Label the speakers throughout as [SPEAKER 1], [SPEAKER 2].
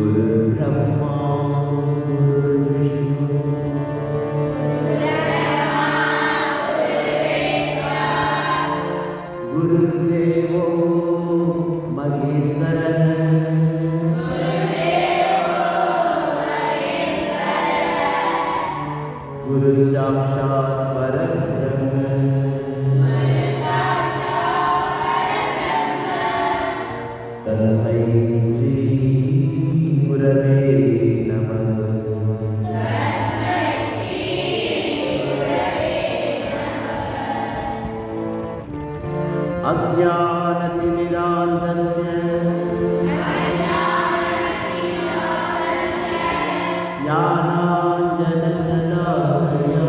[SPEAKER 1] गुरुर्ब्रह्मा गुरुर्विष्णु गुरुर्देवो महेश्वरः गुरुसाक्षात् परब्रह्म तस्मै श्री गुरवे नमः। अज्ञानतिमिरान्धस्य ज्ञानाञ्जनशलाकया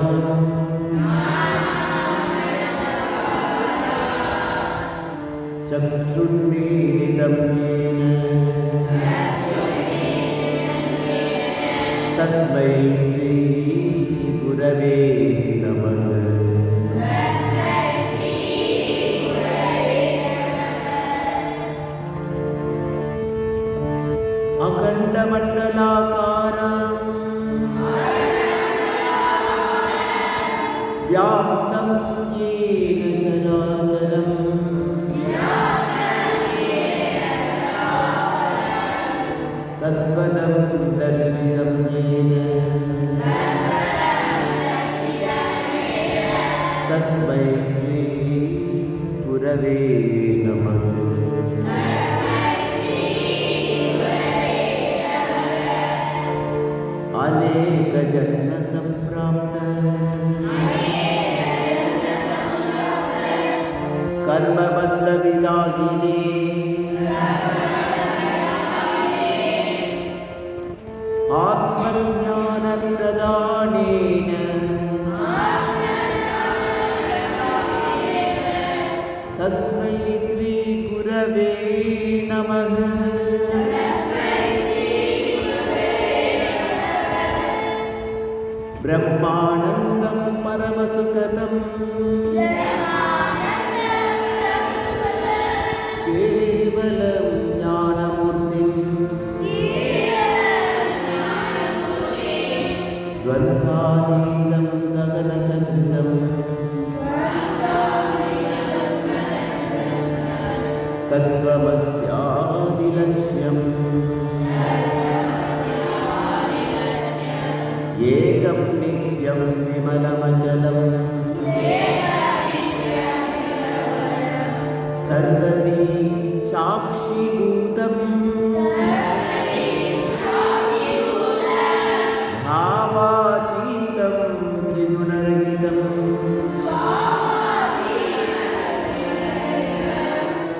[SPEAKER 1] चक्षुन्मीलितं येन तस्मै श्री गुरवे नमः। अखण्डमण्डलाकारं व्याप्तं येन चराचरम् तत्पदं दर्शितं येन तस्मै श्री गुरवे नमः। अनेकजन्मसम्प्राप्त कर्मबन्धविदाहिने आत्मज्ञानप्रदानेन तस्मै श्री गुरवे नमः। ब्रह्मानन्दं परमसुखदं केवलं ज्ञानमूर्तिं द्वन्द्वातीतं गगनसदृशं तत्त्वमस्यादिलक्ष्यम् एकं नित्यं विमलमचलं सर्वदी साक्षीभूतं भावातीतं त्रिगुणरहितं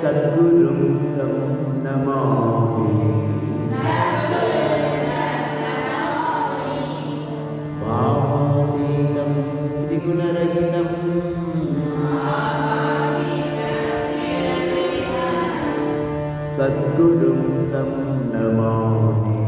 [SPEAKER 1] सद्गुरुं तं नमामि। भावातीतं त्रिगुणरहितं सद्गुरुं तं नमामि।